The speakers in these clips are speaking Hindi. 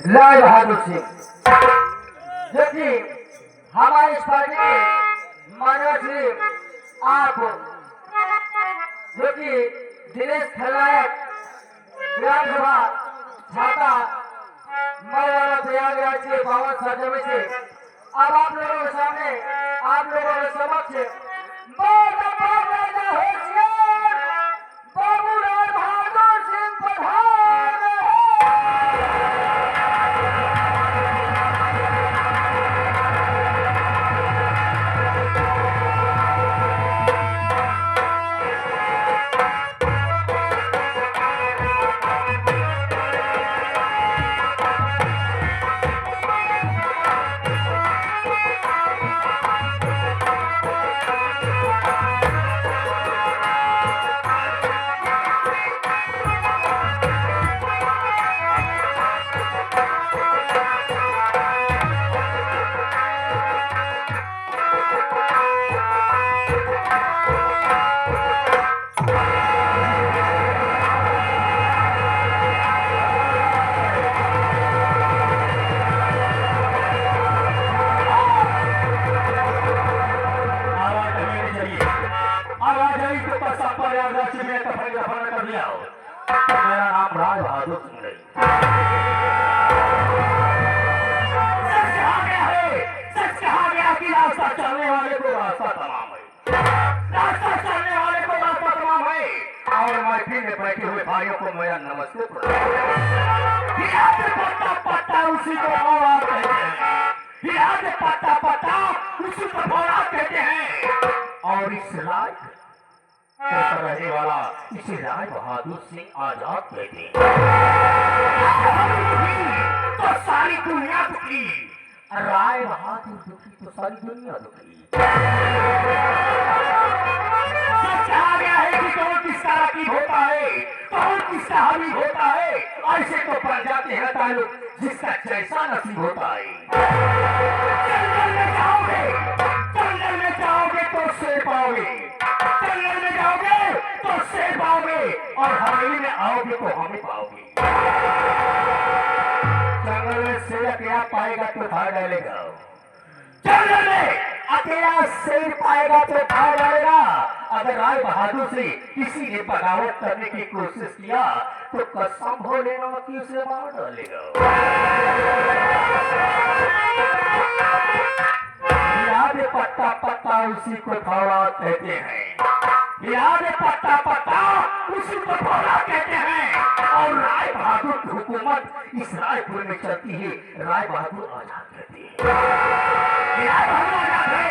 लाल बहादुर सिंह, जो कि हमारी इस पार्टी के मानव श्री आप, जो कि दिनेश खलनायक ग्राम सभा छाता मौलाना प्रयागराज के 52 साधों में से अब आप लोगों के सामने, आप लोगों के समक्ष होशियार बाबूलाल बहादुर सिंह प्रधान मेरा नाम राज बहादुर सिंह है। सच कहा गया कि रास्ता चलने वाले को रास्ता तमाम है, रास्ता चलने वाले को रास्ता तमाम है। और महफिल में बैठे हुए भाइयों को मेरा नमस्ते पट्टा पट्टा उसी को औलाद कहते हैं, पट्टा पट्टा उसी को औलाद कहते हैं। और इस राज रहने वाला इसे राज बहादुर सिंह आजाद कहते हैं। तो सारी दुनिया दुखी, राय बहादुर दुखी तो सारी दुनिया दुखी। सच कहा गया है कि कौन किसका रकीब होता है, कौन किसका हावी होता है। ऐसे तो बन जाते हैं ताल्लुक जिसका जैसा नसीब होता है। जंगल में जाओगे तो शेर पाओगे, जंगल में जाओगे तो शेर पाओगे, और हवेली में आओगे तो हमें पाओगे। जंगल में शेर अकेला पाएगा तो खा डालेगा, जंगल में अकेला शेर पाएगा तो खा डालेगा। अगर राय बहादुर से किसी ने बगावत करने की कोशिश किया तो कसम भोलेना कि उसे मार डालेगा। पट्टा पट्टा उसी को फौलाद कहते हैं, पट्टा पट्टा उसी को फौलाद कहते हैं। और राय बहादुर की हुकूमत इस रायपुर में चलती है। राय बहादुर आजाद कहते हैं, राय बहादुर आजाद है।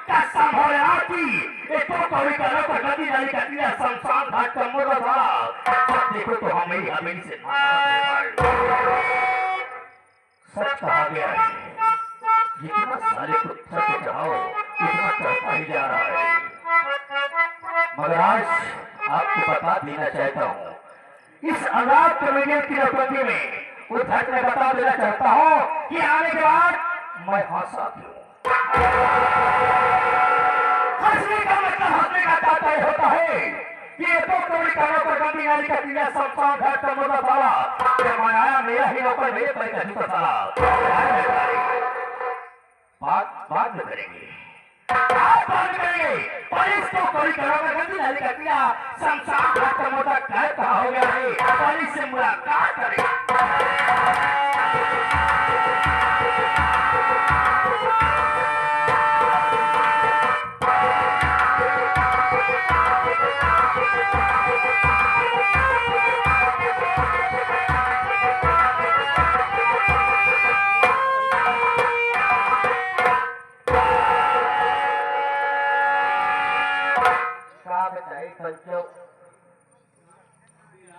कसम भोलेनाथ की एक तो कवि करो तो गति जारी कर दिया शमशान घाट का मुर्दा था। जब देखो तो हमें हवेली से सच कहा गया है, जितना सारे कुत्ता को चाहो उतना चढ़ता ही जा रहा है। मगर आज आपको बता देना चाहता हूँ, इस आजाद कमेडियन की नौकरी में उद्धट में बता देना चाहता हूँ कि आने के बाद मैं हंसा क्यों। हंसने का मतलब हंसने का तात्पर्य होता है कि ये तो कवि कानों पर गंदी नाली का पीला शमशान घाट का मुर्दा साला, जब मैं आया मेरा ही नौकर मेरे पर का जूता साला। बात में करेंगे, और इसको कोई करोगे गंदी नाली का पीला शमशान घाट का मुर्दा कहता हो गया है। और इससे मुलाकात करें।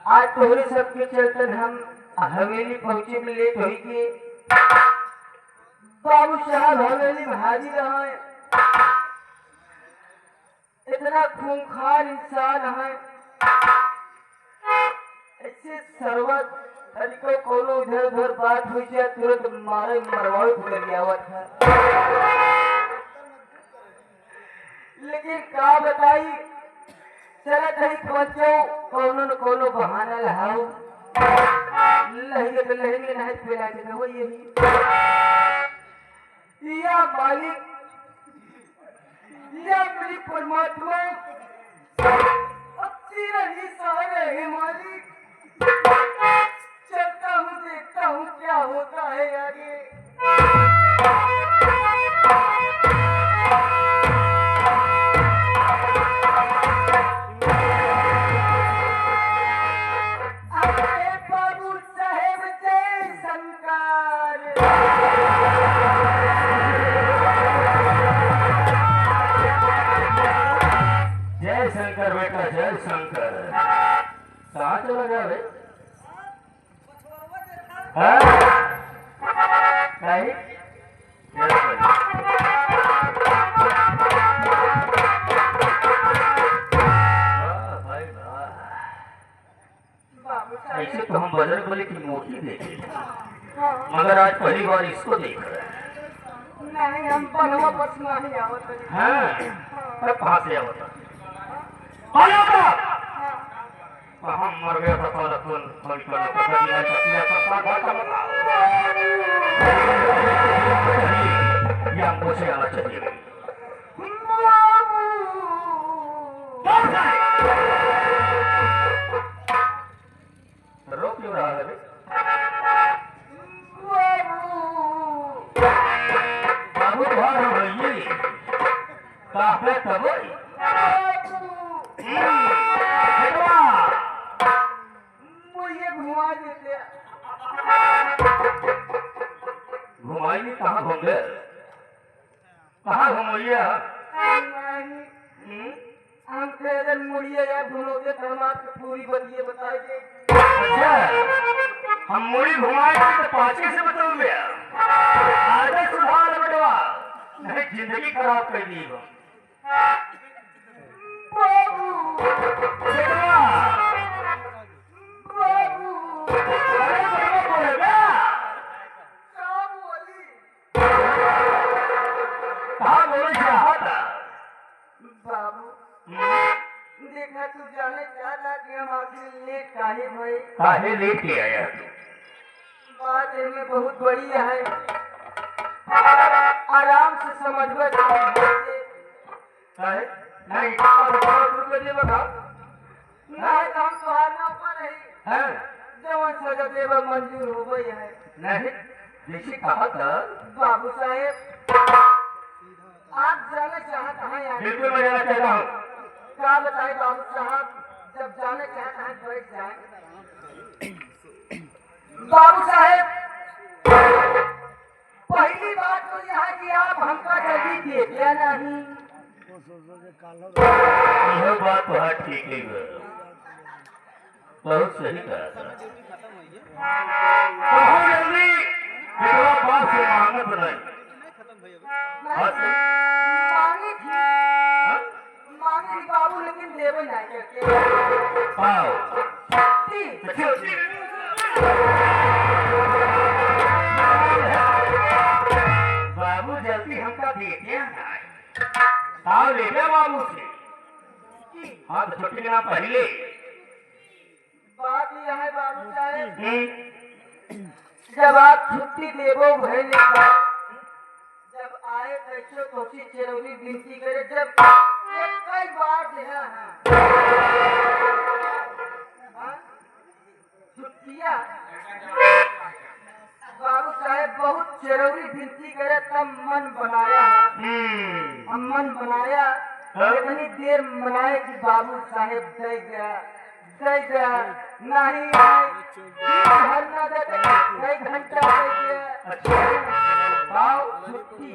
आज तोहरे सबके चलते हम हवेली पहुंचे में लेट हुई कि बाबू साहब हवेली में हाजिर रहे। इतना खूंखार इंसान है, ऐसे सर्वत तरीकों कोनो इधर उधर बात हुई जाए तुरंत मारे मरवाई पड़ गया हुआ था। लेकिन का बताई, चला कहीं पहुंचो कोनो न कोनो बहाना लगाओ, लहंगे पे लहंगे नहीं फैला के वो यही या मालिक या मेरी परमात्मा अब तेरा ही सहारा है मालिक। चलता हूँ देखता हूँ क्या होता है आगे। जय शंकर बेटा जय शंकर। कहाँ चला गया रे? नहीं ऐसे तो हम बजरंगबली की मूर्ति देखे मगर आज पहली बार इसको देख रहे हैं। नहीं हम बनवा बस नहीं आवत हाँ तब कहाँ से आवत हम मर गया था या मुझे आना चाहिए। रो क्यों रहा है? बाबू तुम्हारा भैया काफे तब घुमा देते घुमाइए। कहाँ घूमे? कहाँ घुमाइए? हम अगर मुड़िए या घूमोगे तो हम आपको पूरी बतिए बताएंगे। अच्छा हम मुड़ी घुमाएंगे तो पाछे से बताओगे? आगे सुधार बेटवा नहीं जिंदगी खराब कर दी हो। देखा तू जाने चाहता कि हम आखिर लेट काहे हुए? काहे लेट के आया? बात में बहुत बड़ी है, आराम से समझबे। नहीं बता नहीं हम तुम्हारे ऊपर नहीं जवन सजा देवा मंजूर हो गई है। नहीं जैसे कहा था बाबू साहेब आप जाना चाहते हैं? बिल्कुल मैं जाना चाहता हूँ। क्या बताए बाबू साहब, जब जाना चाहते हैं बैठ जाए। बाबू साहेब पहली बात तो यह है कि आप हमका जल्दी देते नहीं। यह बात तो है ठीक है, बहुत सही कहा। बहुत जल्दी बात से मांगत नहीं मांगी बाबू, लेकिन देवे नहीं करते। बाबू जल्दी हमका देते हैं आओ ले गया बाबू से। हाँ तो छुट्टी के नाम पहले बात यह है बाबू साहेब, जब आप छुट्टी देवो भय जब आए कैसे कोसी चेरौली विनती करे, जब कई बार देना है छुट्टिया बाबू साहेब बहुत चेरौली विनती करे तब मन बनाया है। हम मन बनाया इतनी देर मनाए कि बाबू साहेब दे गया नहीं आए, कई घंटा दे गया। आओ छुट्टी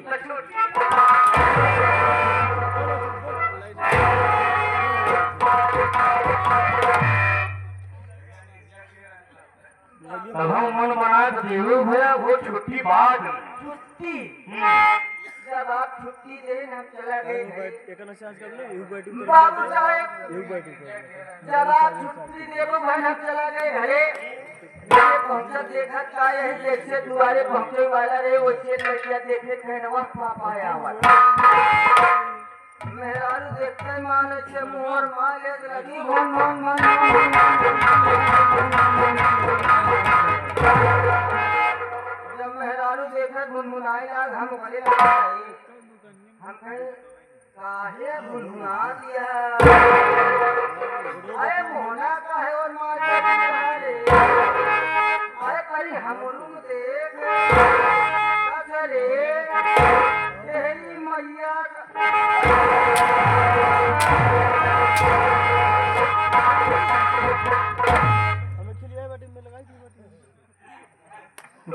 अब हम मन बनाए तो देवे भैया वो छुट्टी बाद छुट्टी जब आप छुट्टी दे हम चला गए बाबू साहेब, जब आप छुट्टी देवो भाई हम चला गए घरे पहुंचा देखा का यही जैसे दुआरे पहुंचे वाला रहे वैसे लड़किया देखे कहनवा पापा आया मेहरारू देखते माने से मोहर मार ले लगी मन मन मन जब मेहरारू देखा गुनगुनाए लाग हम गले लगाई हम कहे काहे गुनगुना दिया अरे मोहना का है और मार रे अरे करी हमरू देख रे तेरी मैया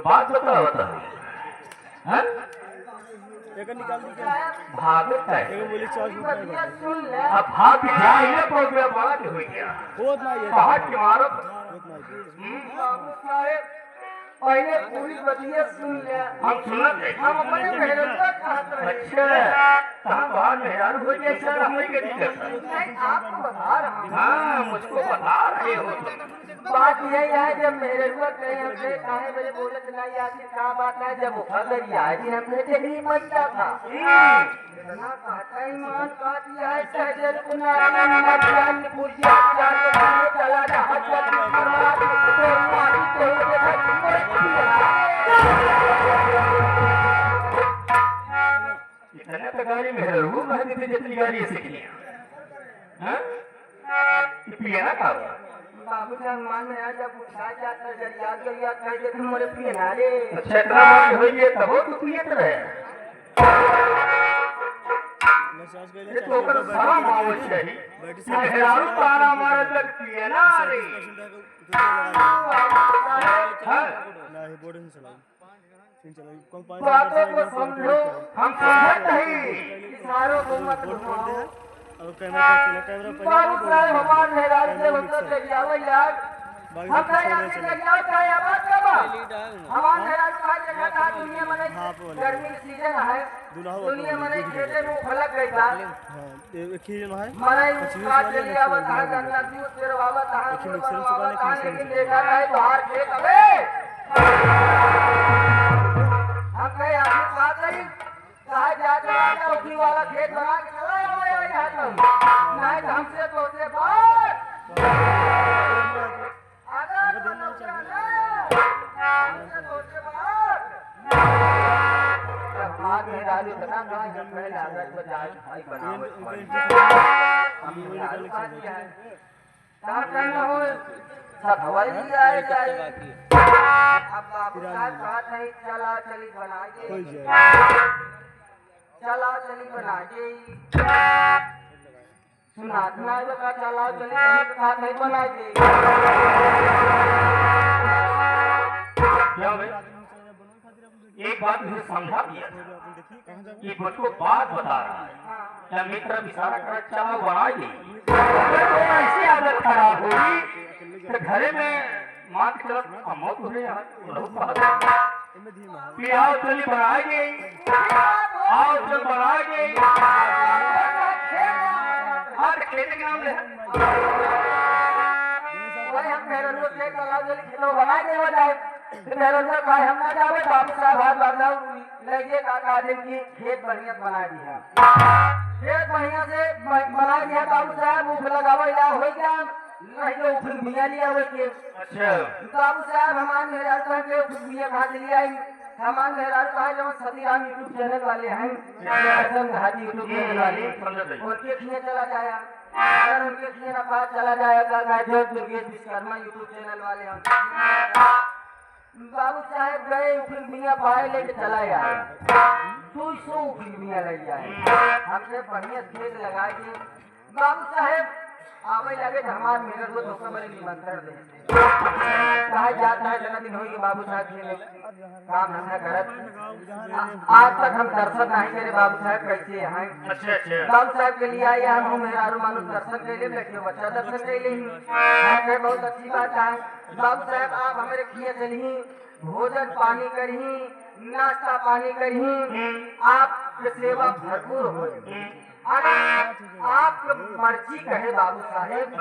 बात बता बता हैं एक निकाल दी भागत है एक बोली 40 बतिया सुन ले अब भाग जाए प्रोग्राम बात हो गया होत ना ये पहाड़ की मारो होत ना बाबू साहेब पहले पूरी बतिया सुन ले हम सुनत है हम अपने मेहनत का कहत रहे अच्छा हम बाहर मेहरान हो गए सर हमें क्या दिक्कत है नहीं आपको बता रहा हूँ हाँ मुझको बता रहे हो तुम बात यही है जब मेरे हुआ कहीं हमसे काहे मेरे बोले तो नहीं आखिर क्या बात है जब उखड़ आए जी हमने देखी मचा था इतना कहता ईमान कह दिया है सहजल कुनारी मचान पुरजिया चार के चला जा हज करवा तो माटी तो इतने तो गाड़ी में रहू महदी से जितनी गाड़ी सीख लिया हाँ पिया का बाबू साहब मान में आ जब उठा जाता जरिया जरिया कह देते मोरे पिए ना रे अच्छा इतना मार होइए तब वो तू पियत रहे ये तो कर सारा माव चाहिए मेहरारू तारा मारे तक पिए ना रे हाँ ना ही बोर्ड से चलाओ सिंह चलाओ कौन पानी बातों को समझो हम समझत नहीं इशारों को मत घुमाओ और कैमरा बाबू साहब हमारे मेहरारू से मतलब चलियाओ यार हम कहीं आपके चलियाओ चाहे आबाद कब हमारे मेहरारू कहा जगह था दुनिया में गर्मी सीजन है दुनिया में खेते में फलक गई था हां एक ही जन है मने काट चली आवत है गन्ना दूध तेरे बाबा था लेकिन देखा है बाहर खेत अबे हम कहे आपकी बात नहीं कहा जाता है उठी वाला खेत बना के चला आया यहाँ तक नहीं तो हमसे तो से बात आधा तो हमसे तो से बात हाथ में डाली बना कहाँ जब पहले आधा तो जाए भाई बनाओ हम डाल खा दिया है क्या करना हो सब हवाई जाए जाए अब बाबू साहब कहा नहीं चला चली बना कोई के जाए चला चली बना के सुनातना है का चला चली कहा नहीं बना के क्या भाई एक बात मुझे समझा दिया कि मुझको बात बता रहा है क्या मित्र इशारा कर चलो बना दी ऐसी आदत खराब होगी तो घरे में माँ की तरफ मौत हो गई आओ चली बनाएंगे आओ चल बनाएंगे हर खेत के नाम ले वही हम मेरे रोज से चला चली खेलो बना के हो जाए मेरे रोज भाई हम ना जावे बाबू साहब हाथ बांधा लगे काका दिन की खेत बढ़िया बना दिया खेत बढ़िया से बना दिया बाबू साहब उख लगावे या हो गया नहीं तो उख मिया लिया वो के अच्छा बाबू साहब हमारे मेहराज कह के उख मिया खा लिया हमारे मेहराज कहा जो सतीराम यूट्यूब चैनल वाले हैं असम घाटी यूट्यूब चैनल वाले उनके खिए चला जाया अगर उनके खिए ना पास चला जाएगा जो दुर्गेश विश्वकर्मा यूट्यूब चैनल वाले हैं बाबू साहब गए उखल मियाँ पाए लेके चला आया 200 उखल मियाँ लग जाए हमसे बढ़िया खेत लगा के बाबू साहब आवे लगे हमारे मेरे को धोखा बड़े निमंत्रण दे कहा जाता है जन्मदिन होगी बाबू साहब के काम धंधा करत आज तक हम दर्शन नहीं करे बाबू साहब कैसे हैं अच्छा अच्छा बाबू साहब के लिए आए हम मेहरारू मानो दर्शन के लिए बैठे बच्चा दर्शन के लिए बहुत अच्छी बात है बाबू साहब आप हमारे किए चलिए भोजन पानी करी नाश्ता पानी करी आपकी सेवा भरपूर हो आप मर्जी कहे बाबू साहेब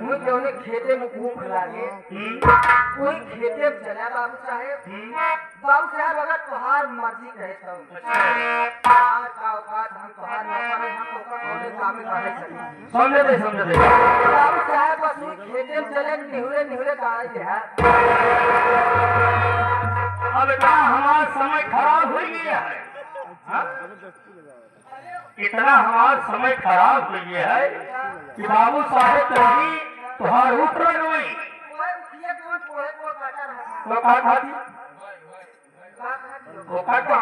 मुझे उन्हें खेते में भूख लागे कोई खेते में चला बाबू साहेब अगर तुहार मर्जी कहे तो बात हम तोहार न करे हम ओकर कौने काम में करे सकी समझे दे बाबू साहब बस खेते में चले निहुरे निहुरे गाड़ी दे है अब इतना हमारा समय खराब हो गया है हाँ? इतना हमारा समय खराब हो गया है कि बाबू साहेब तभी तुहार उठ रही ओए उठिए कौन पोहे को काटा रहा तो का खाती वो काटा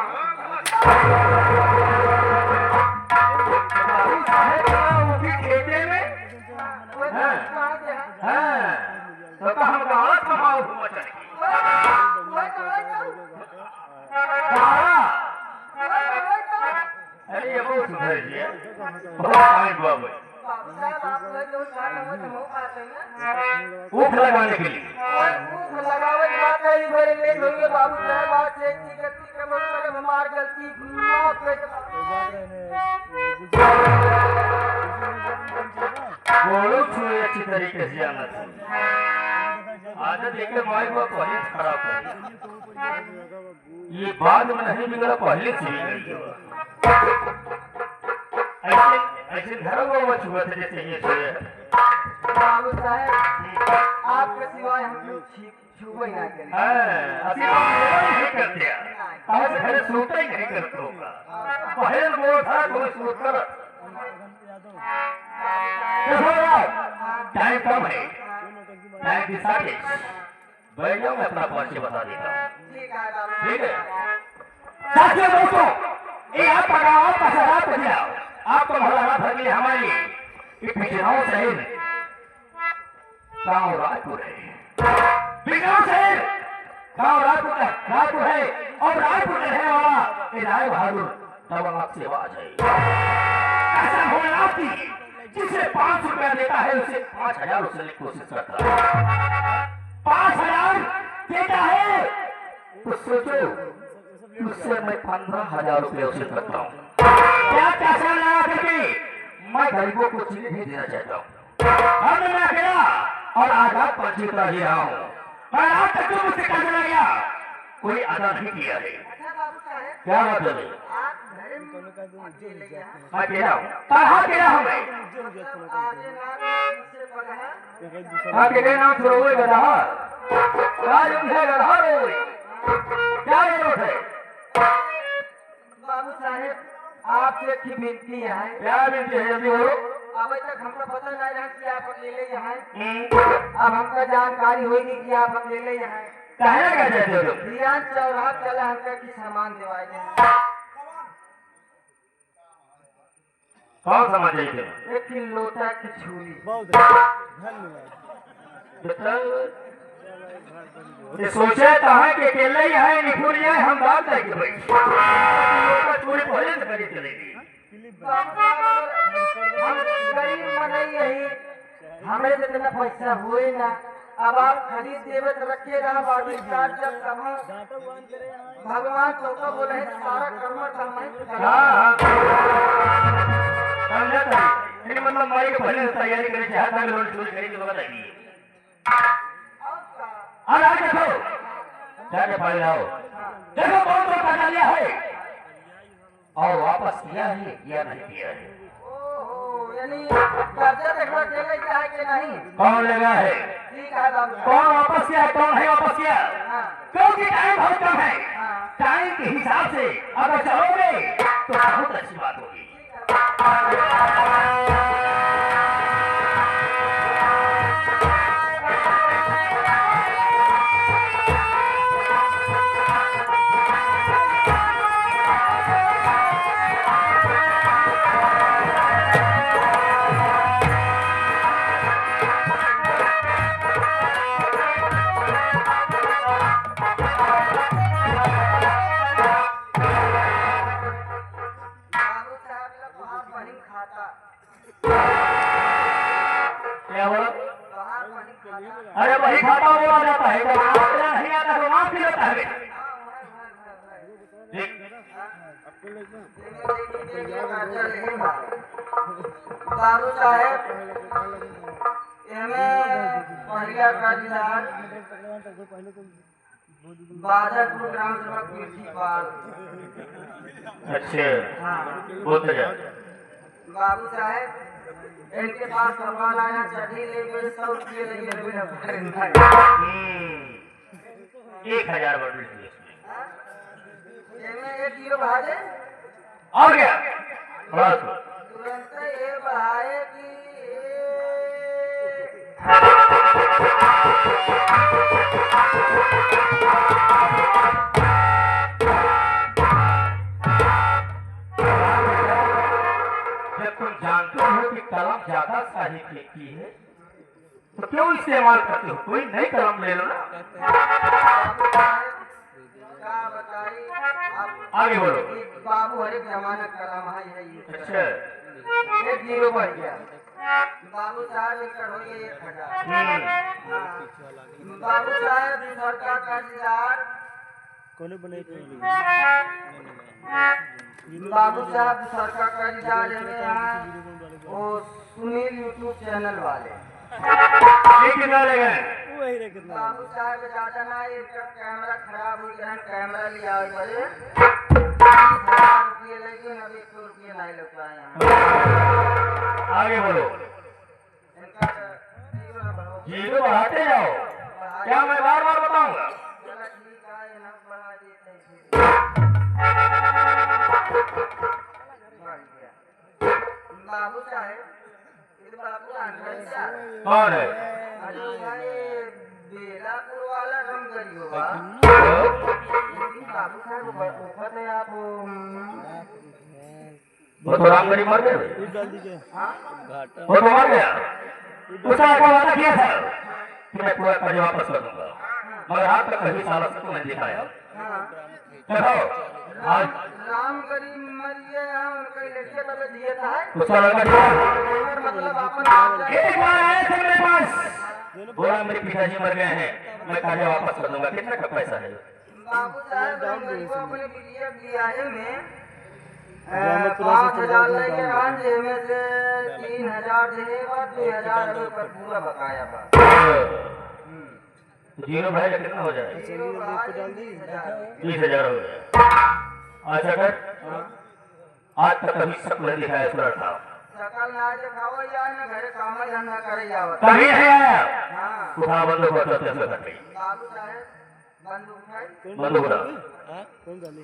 बाबू साहेब उठी खेते में ओए कहां दे है हाँ तो का हम गाँव कमाओ घूम चले अरे ये बहुत सुधर जी बहुत टाइम बाबू ऊख लगाने के लिए गोलू छुए अच्छी तरीके से जाना था आदत देखे माई बाप पहले से खराब कर ये बाद में नहीं बिगड़ा पहले से बिगड़ ऐसे ऐसे घर में छुआ थे जैसे ये छुए बाबू साहब आपके सिवाय हम लोग छुपे ना करें अभी नहीं करते आज घर सोता ही नहीं करते होगा पहले वो था तो सोच कर टाइम कम है टाइम की साथ बैठ जाओ मैं अपना परिचय बता देता हूँ ठीक है साथियों दोस्तों ये आप पकाओ पसरा पजाओ आपको भला भर के लिए हमारी पिछड़ाओं शहर गाँव रायपुर है बिगाव शहर गाँव रायपुर है और रायपुर रहने वाला ये राय बहादुर तब आपसे आवाज है ऐसा होना आपकी जिसे 500 रुपया देता है उसे 5000 उसने की कोशिश करता है 5000 देता है तो सोचो उससे मैं 15000 रुपये उसे करता हूँ क्या पैसा लगा करके मैं गरीबों को चीज भी देना चाहता हूँ अब मैं अकेला और आजाद पंछी कर रहा हूँ मैं आज तक तो मुझसे कर्ज लग गया कोई अदा नहीं किया है क्या मतलब है मैं कह रहा हूँ कहाँ कह रहा हूँ मैं हाँ के नाम छोड़ोगे गधा क्या यूज है गधा रोए क्या जरूरत है बाबू साहेब आपसे की विनती है क्या विनती है जल्दी बोलो अभी तक हमको पता नहीं रहा कि आप अकेले यहाँ अब हमको जानकारी हुई नहीं कि आप अकेले यहाँ कहना क्या चाहते हो तुम ध्यान चौराहा चला हमका की सामान दिवाए कौन समझ रही थे एक लोटा की छुरी बहुत धन्यवाद ये सोचा कहा कि अकेले ही है निपुण जाए हम बात है कि भाई पूरी पहले से करी चलेगी हम गरीब मनाई यही हमें तो इतना पैसा हुए ना अब आप खरीद देवे तो रखे रहा बाकी कार्ड जब कमा भगवान तो का बोले है सारा कर्म कमाई हाँ समझा था यानी मतलब हमारी को पहले से तैयारी करनी चाहिए था लोन चोरी करेंगे तो बताइए अब आगे देखो जाके पढ़ आओ देखो कौन तो कर्जा लिया है और वापस किया है या नहीं किया है ओहो यानी कर्जा देखो चले क्या है कि नहीं कौन लगा है ठीक है बाबू कौन वापस किया है कौन है वापस किया हाँ क्योंकि टाइम बहुत कम है हाँ टाइम के हिसाब से अगर चलोगे तो बहुत अच्छी बात होगी बाबू साहब लोग वहाँ वही खाता क्या बोला वहाँ वही खाता अरे वही खाता बोला जाता है जब आपको नहीं आता तो वहां से लेता है ठीक बाबू साहेब पहला कर्जदार बादलपुर ग्राम सभा कृषि पाल अच्छा हाँ बोलते जा। बाबू साहब इनके पास सामान आया चढ़ी ले गए 100 रुपये लगे रवि नगर 1000 बढ़ गई इसमें एक किलो भाजे और क्या बस तुरंत ये बढ़ाए कि जब तुम जानते हो कि कलम ज्यादा शाही फेंकती है तो क्यों इस्तेमाल करते हो? कोई नई कलम ले लो ना। क्या बताई आप आगे बोलो। बाबू हर एक जमाना कलम है ये अच्छा एक जीरो बढ़ गया बाबू साहब एक हो गया 1000 बाबू साहब सरकार का इंतजार कौन बने बाबू साहब सरकार का इंतजार है वो सुनील यूट्यूब चैनल वाले ये कितना ले गए? वही रे कितना बाबू साहब ज्यादा ना इसका कैमरा खराब हो गया कैमरा लिया हुआ बड़े 1000 रुपये लेकिन अभी 100 रुपये नहीं लग पाए आगे बोलो। इनका जीरो बढ़ाते जाओ। क्या मैं बार बार बताऊंगा? चला ठीक है ना बढ़ा देते हैं बाबू साहब ये बाबू अंदर कौन है? बेलापुर वाला रंग करी होगा बाबू साहब ऊपर है आप वो तो राम गरीब मर गए। एक डाल दीजिए हाँ घाटा वो तो मर गया। उसने आपको वादा किया था कि मैं पूरा कर्ज वापस कर दूंगा मगर आज तक कभी साला से नहीं दिखाया। हाँ देखो आज राम गरीब मरिए यहाँ उनका लड़के तब दिया था उसका लड़का दिया। मतलब अपन एक बार आए थे मेरे पास बोला मेरे पिताजी मर गए हैं मैं कर्ज वापस कर दूंगा। कितने का पैसा है? बाबू साहब राम गरीब अपने बिटिया बियाहे में रामपुरा से 5000 लेके आन जेमें से 3000 देगा 2000 अभी पर पूरा बकाया बा जीरो भाई कितना हो जाए? चलिए देख के डाल दी 20,000 हो गया। अच्छा कर आज तक कभी शक नहीं दिखाया इस लड़का। सकल ना दिखाओ या न घरे काम धंधा करे जावत कभी नहीं आया। हाँ उठा बंदूक को तो ऐसे कर ली। बाबू साहब बंदूक उठाई बंदूक उठा। हां कौन डाली